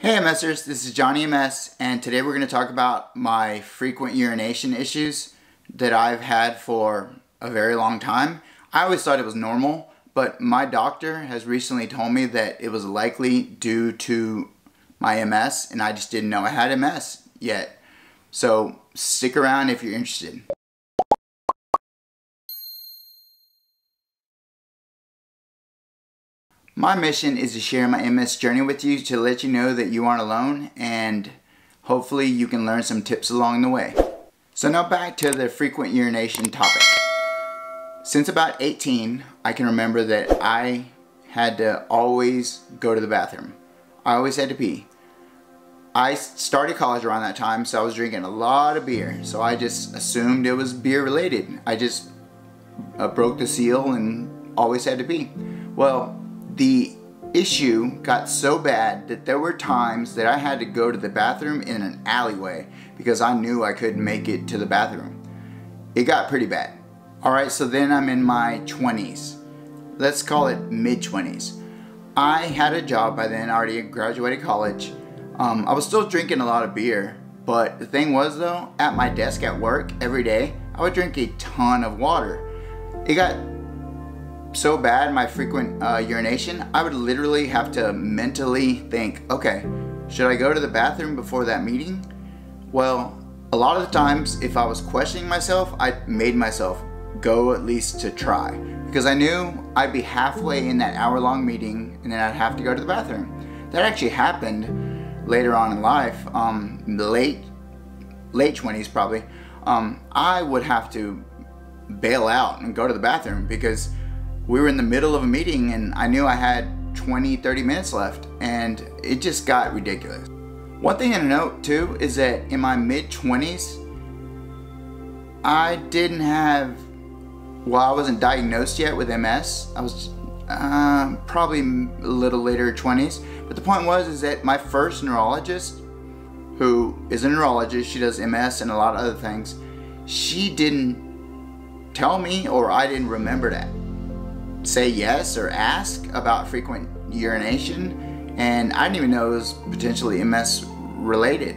Hey MSers, this is Johnny MS, and today we're going to talk about my frequent urination issues that I've had for a very long time. I always thought it was normal, but my doctor has recently told me that it was likely due to my MS, and I just didn't know I had MS yet. So stick around if you're interested. My mission is to share my MS journey with you to let you know that you aren't alone, and hopefully you can learn some tips along the way. So now back to the frequent urination topic. Since about 18, I can remember that I had to always go to the bathroom. I always had to pee. I started college around that time, so I was drinking a lot of beer. So I just assumed it was beer related. I just broke the seal and always had to pee. Well, the issue got so bad that there were times that I had to go to the bathroom in an alleyway because I knew I couldn't make it to the bathroom. It got pretty bad. Alright, so then I'm in my 20s. Let's call it mid-20s. I had a job by then, already graduated college. I was still drinking a lot of beer, but the thing was though, at my desk at work every day, I would drink a ton of water. It got so bad, my frequent urination, I would literally have to mentally think, okay, should I go to the bathroom before that meeting? Well, a lot of the times if I was questioning myself, I made myself go at least to try, because I knew I'd be halfway in that hour-long meeting and then I'd have to go to the bathroom. That actually happened later on in life, in the late 20s probably. I would have to bail out and go to the bathroom because we were in the middle of a meeting and I knew I had 20-30 minutes left, and it just got ridiculous. One thing to note too is that in my mid-20s, I didn't have, well, I wasn't diagnosed yet with MS. I was probably a little later 20s, but the point was that my first neurologist, who is a neurologist, she does MS and a lot of other things, she didn't tell me, or I didn't remember to say yes or ask about frequent urination, and I didn't even know it was potentially MS related.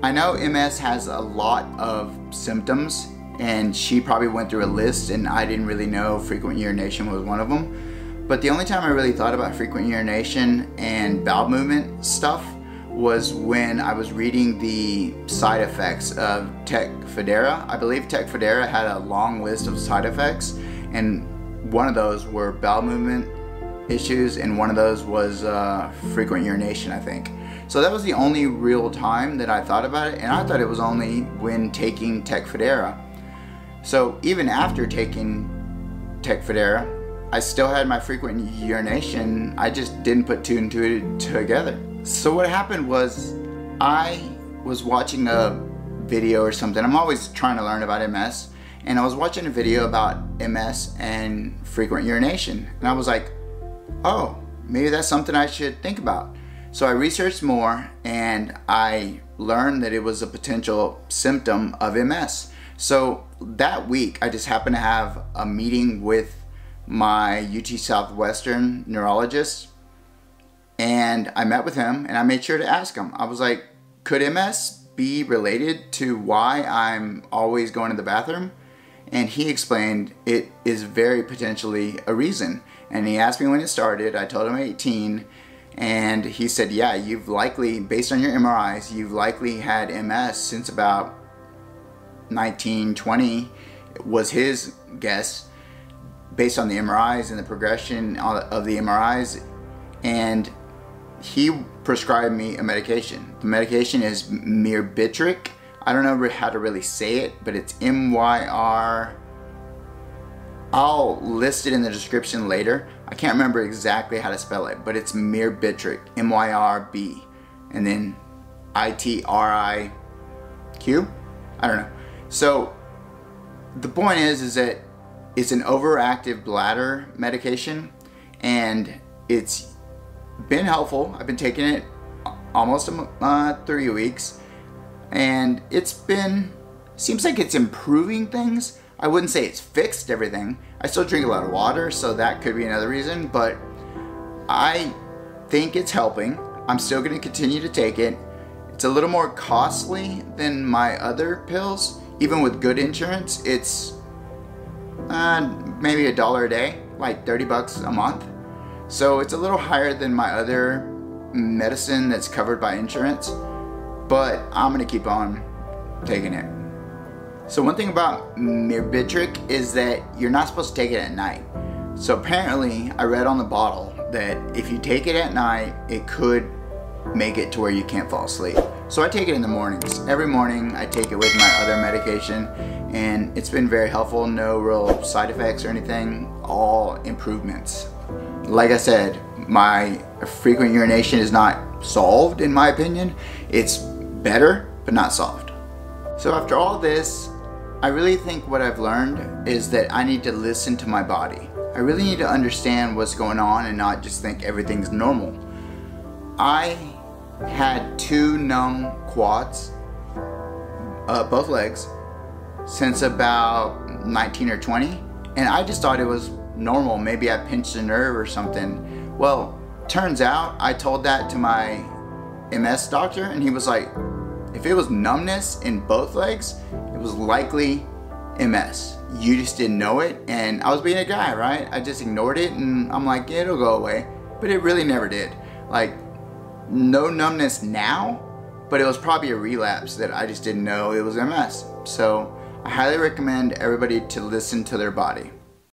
I know MS has a lot of symptoms, and she probably went through a list and I didn't really know frequent urination was one of them. But the only time I really thought about frequent urination and bowel movement stuff was when I was reading the side effects of Tecfidera. I believe Tecfidera had a long list of side effects, and one of those were bowel movement issues, and one of those was frequent urination, I think. So that was the only real time that I thought about it, and I thought it was only when taking Tecfidera. So even after taking Tecfidera, I still had my frequent urination. I just didn't put two and two together. So what happened was, I was watching a video or something. I'm always trying to learn about MS. And I was watching a video about MS and frequent urination. And I was like, oh, maybe that's something I should think about. So I researched more and I learned that it was a potential symptom of MS. So that week, I just happened to have a meeting with my UT Southwestern neurologist. And I met with him and I made sure to ask him. I was like, could MS be related to why I'm always going to the bathroom? And he explained it is very potentially a reason. And he asked me when it started. I told him 18. And he said, yeah, you've likely, based on your MRIs, you've likely had MS since about 19, 20, was his guess, based on the MRIs and the progression of the MRIs. And he prescribed me a medication. The medication is Myrbetriq. I don't know how to really say it, but it's M-Y-R. I'll list it in the description later. I can't remember exactly how to spell it, but it's Myrbetriq, M-Y-R-B, and then I-T-R-I-Q? I don't know. So the point is that it's an overactive bladder medication, and it's been helpful. I've been taking it almost 3 weeks. And seems like it's improving things. I wouldn't say it's fixed everything. I still drink a lot of water, so that could be another reason, but I think it's helping. I'm still going to continue to take it. It's a little more costly than my other pills. Even with good insurance, it's maybe $1 a day, like 30 bucks a month. So it's a little higher than my other medicine that's covered by insurance, but I'm gonna keep on taking it. So one thing about Myrbetriq is that you're not supposed to take it at night. So apparently I read on the bottle that if you take it at night, it could make it to where you can't fall asleep. So I take it in the mornings. Every morning I take it with my other medication, and it's been very helpful. No real side effects or anything, all improvements. Like I said, my frequent urination is not solved in my opinion. It's better, but not solved. So after all this, I really think what I've learned is that I need to listen to my body. I really need to understand what's going on and not just think everything's normal. I had 2 numb quads, both legs, since about 19 or 20, and I just thought it was normal. Maybe I pinched a nerve or something. Well, turns out I told that to my MS doctor, and he was like, if it was numbness in both legs, it was likely MS. You just didn't know it. And I was being a guy, right? I just ignored it, and I'm like, yeah, it'll go away. But it really never did. Like, no numbness now, but it was probably a relapse that I just didn't know it was MS. So I highly recommend everybody to listen to their body.